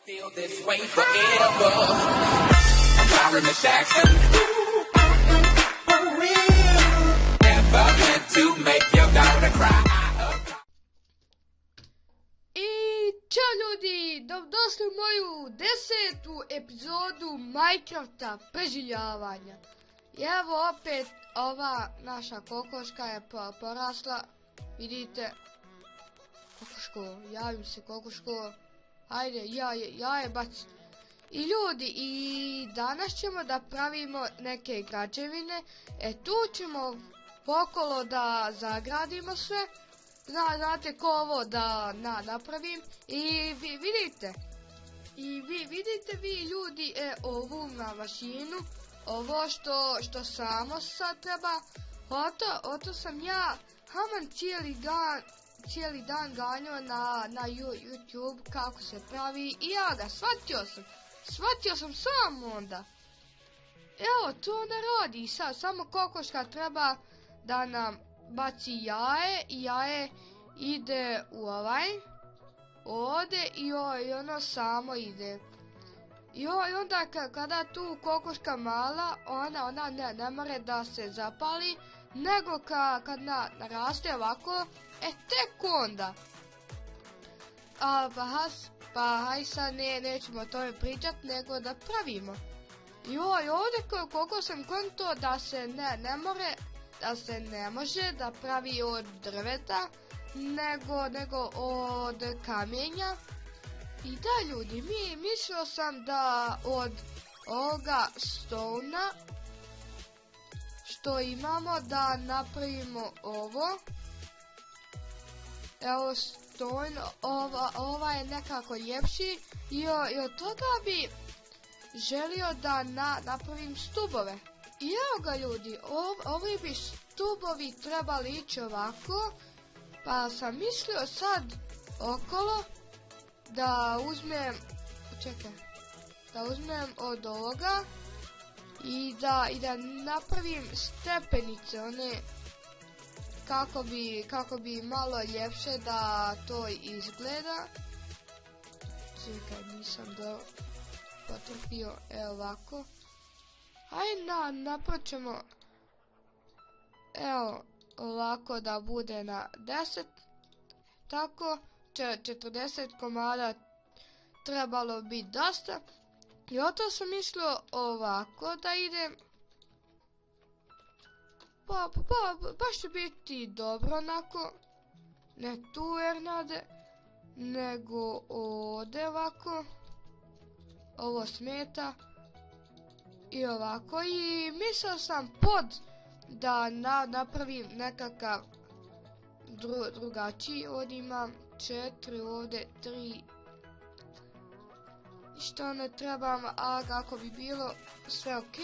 Feel this way forever. I'm sorry, Miss Jackson. For real. Never meant to make your daughter cry. I čao ljudi, dobrodošli u moju 10. epizodu Minecrafta preživljavanja. I evo opet ova naša kokoška je porasla, vidite. Kokoško, javim se kokoško. Ajde, jaje baci. I ljudi, i danas ćemo da pravimo neke građevine. Tu ćemo okolo da zagradimo sve. Znate ko ovo da napravim. I vi vidite. Vi ljudi, ovu na mašinu. Ovo što samo sad treba. Oto sam ja haman cijeli dan ganjao na YouTube kako se pravi i ja ga shvatio sam sam onda. Evo, to ne radi, samo kokoška treba da nam baci jaje i jaje ide u ovdje i ono samo ide. I onda kada tu kokoška mala, ona ne more da se zapali, nego kad naraste ovako, tek onda. Pa haj sad nećemo o tome pričat, nego da pravimo. I ovdje koliko sam konto da se ne može da pravi od drveta, nego od kamenja. I da ljudi, mislio sam da od ovoga stona što imamo da napravimo ovo. Evo stone, ova je nekako ljepši i od toga bi želio da napravim stubove. I evo ga ljudi, ovi bi stubovi trebali ići ovako, pa sam mislio sad okolo da uzmem, da uzmem od ovoga i da napravim stepenice, one kako bi malo ljepše da to izgleda. Čekaj, nisam da potrpio, evo ovako. Aj napravit ćemo, evo ovako da bude na 10, tako 40 komada trebalo bi dosta. I oto sam mislio ovako da idem. Pa baš će biti dobro onako. Ne tu Ernade, nego ovdje ovako. Ovo smeta. I ovako. I mislio sam da napravim nekakav drugačiji. Ovdje imam 4, ovdje 3. Što ne trebam, a kako bi bilo sve ok,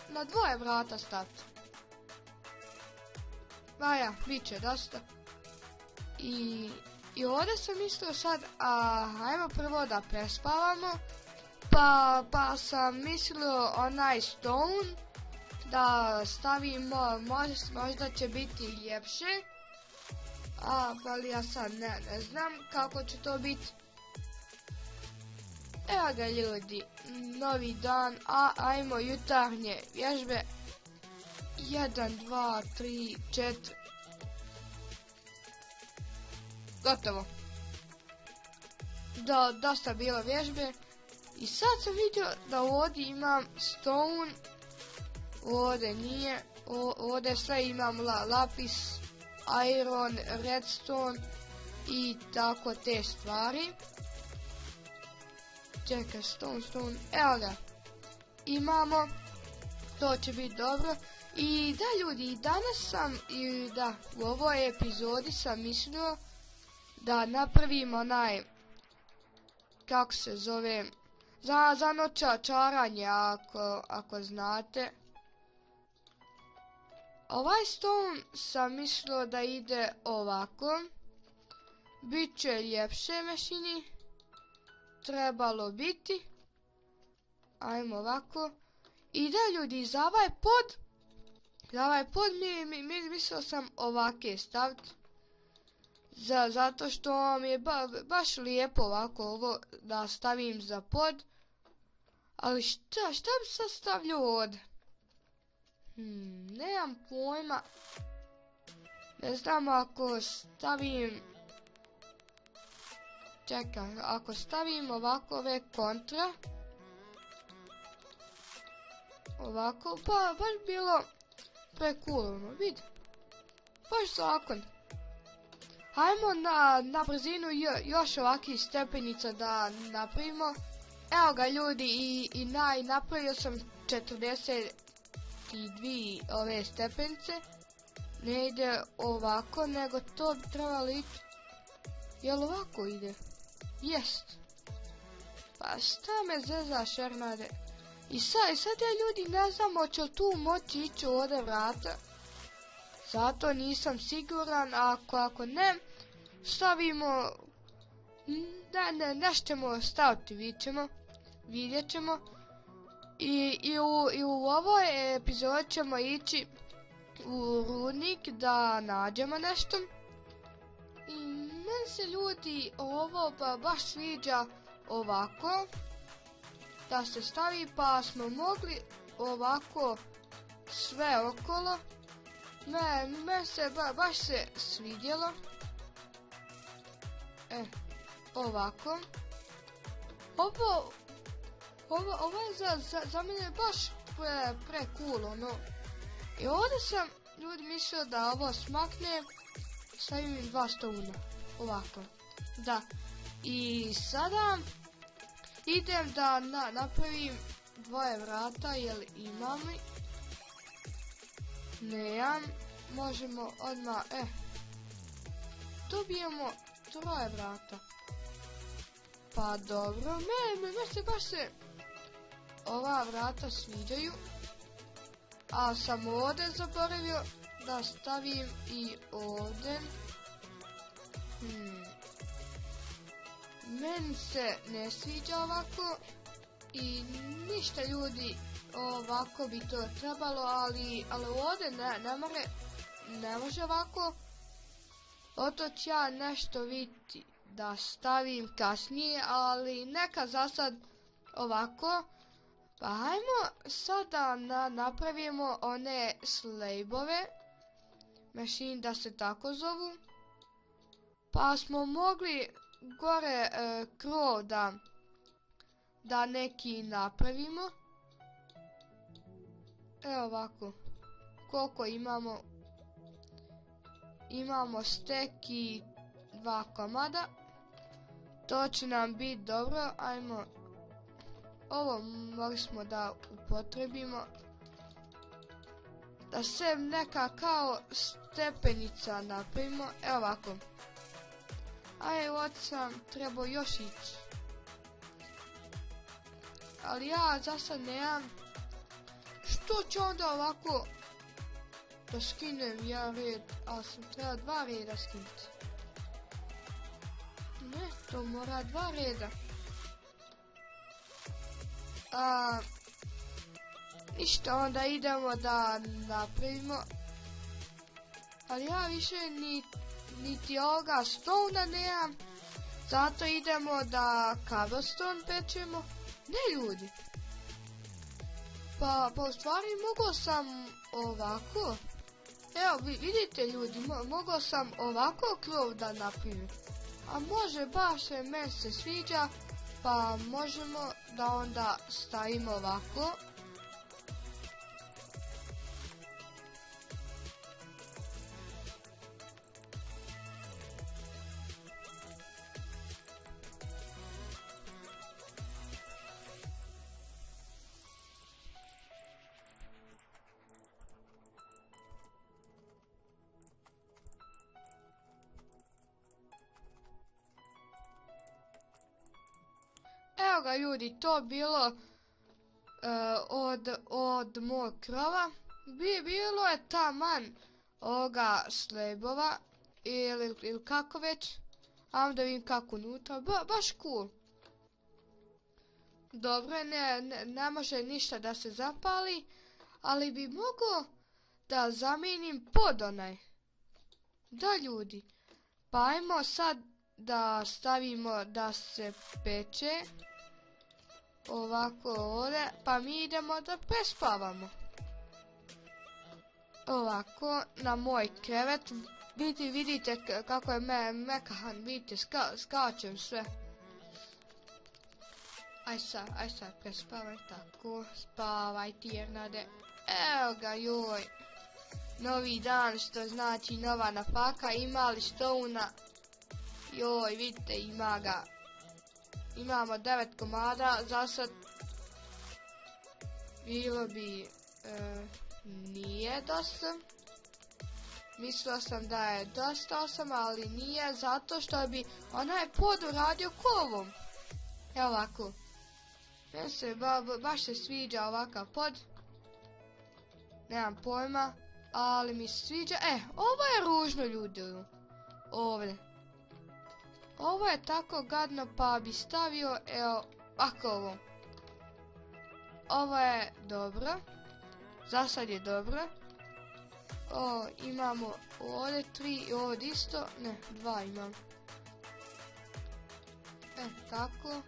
na 2 vrata staviti. Vaja, bit će dosta. I ovdje sam mislio sad, ajmo prvo da prespavamo. Pa sam mislio onaj stone da stavimo, možda će biti ljepše. Ali ja sad ne znam kako će to biti. Evo ga ljudi, novi dan, ajmo jutarnje vježbe. 1, 2, 3, 4. Gotovo. Dosta bilo vježbe. I sad sam vidio da ovdje imam stone. Ovdje nije. Ovdje sve imam lapis, iron, redstone i tako te stvari. Čekaj, stone, evo ga. Imamo. To će biti dobro. I da ljudi, danas sam, u ovoj epizodi sam mislio da napravim onaj, kako se zove, za čaranje, ako znate. Ovaj stone sam mislio da ide ovako. Biće ljepše mašini. Trebalo biti. Ajmo ovako. I da ljudi, za ovaj pod mislio sam ovake staviti. Zato što mi je baš lijepo ovako ovo da stavim za pod. Ali šta bi sad stavljao ovdje? Nemam pojma. Ne znam ako stavim... Čekaj, ako stavim ovako ove kontra... Ovako, pa baš bilo prekulno, vidi. Baš zakon. Hajmo na brzinu još ovakvih stepenica da napravimo. Evo ga ljudi i napravio sam 42 ove stepenice. Ne ide ovako, nego to bi trebalo ići. Jel ovako ide? Jest. Pa šta me zezaš, Ernade? I sad ja ljudi ne znam hoće li tu moći ići ovdje vrata. Zato nisam siguran, ako ne, stavimo... Nešto ćemo staviti, vidjet ćemo. I u ovoj epizodi ćemo ići u rudnik da nađemo nešto. I meni se ljudi ovo baš sviđa ovako. Da se stavi, pa smo mogli ovako sve okolo. Meni se baš se svidjelo. Ovako. Ovo je za mene baš pre cool, ono. I ovdje sam ljudi mislio da ovo smakne. Stavim im 2 stona. Ovako. Da. I sada idem da napravim 2 vrata, jel imam li? Nemam. Možemo odmah, dobijemo 3 vrata. Pa dobro, me se baš se ova vrata sviđaju. A sam ovdje zaboravio da stavim i ovdje. Meni se ne sviđa ovako. I ništa ljudi, ovako bi to trebalo, ali ovdje ne može ovako. Oto ću ja nešto vidjeti da stavim kasnije, ali neka za sad ovako. Pa hajmo sada napravimo one slabove, machine da se tako zovu. Pa smo mogli gore krov da neki napravimo. Evo ovako, koliko imamo? Imamo stek i 2 komada. To će nam biti dobro, ajmo. Ovo mogli smo da upotrebimo. Da se neka kao stepenica napravimo. Evo ovako. Ajde, ovdje sam trebao još ići. Ali ja za sad nemam. Što ću onda ovako da skinem 1 red, ali sam trebao 2 reda skinuti. Ne, to mora 2 reda. Ništa, onda idemo da napravimo. Ali ja više niti ovoga stona nemam. Zato idemo da cobblestone pečemo. Ne ljudi. Pa u stvari mogao sam ovako. Evo vidite ljudi, mogao sam ovako krov da napravim. A može baš meni se sviđa. Pa možemo da onda stavimo ovako. Evo ga ljudi, to bilo od mog krova. Bilo je taman ovoga slabova ili kako već. Ajmo da vidim kako unutra, baš cool. Dobro, ne može ništa da se zapali, ali bi mogao da zamijenim pod onaj. Da ljudi, Pa ajmo sad da stavimo da se peče. Ovako ovdje, pa mi idemo da prespavamo. Ovako, na moj krevet. Vidite kako je mekahan, vidite, skačem sve. Aj sad, prespavaj, tako, spavaj ti Ernade. Evo ga, joj. Novi dan, što znači nova nafaka, ima li stouna? Joj, vidite, ima ga. Imamo 9 komada, za sad bilo bi, nije dosta. Mislila sam da je dosta 8, ali nije, zato što bi onaj pod uradio kovom. Evo ovako. Meni se baš se sviđa ovakav pod. Nemam pojma, ali mi se sviđa. Ovo je ružno, ljudi. Ovdje. Ovo je tako gadno, pa bi stavio, evo, ovako ovo. Ovo je dobro. Za sad je dobro. Imamo ovdje 3 i ovdje isto. Ne, 2 imam. Tako.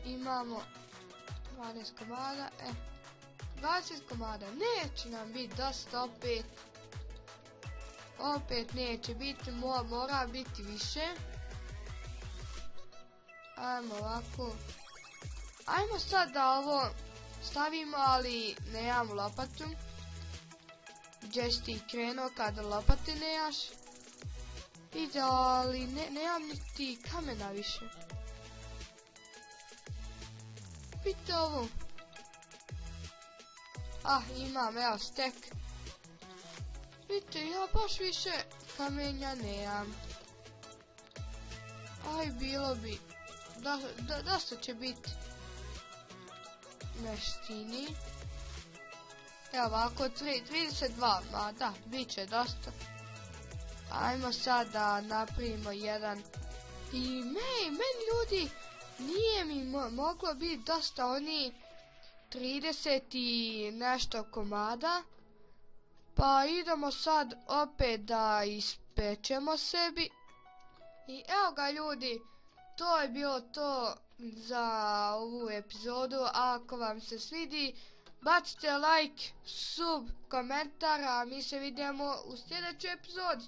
Imamo 12 komada. 20 komada. Neće nam biti dosta opet. Opet neće biti, mora biti više. Ajmo ovako. Ajmo sad da ovo stavimo, ali nemam lopatu. Gdje si ti krenuo kada lopate nemaš? Ide, ali nemam niti kamena više. Vidite ovo. Imam, evo, stek. Vidite, ja baš više kamenja nemam. Bilo bi. Dosta će biti meštini. Evo ovako, 32, ma da, bit će dosta. Ajmo sad da napravimo jedan. I meni ljudi, nije mi moglo biti dosta oni 30 i nešto komada. Pa idemo sad opet da ispečemo sebi. I evo ga, ljudi, to je bilo to za ovu epizodu. Ako vam se svidi, bacite like, sub, komentar, a mi se vidimo u sljedećoj epizodi.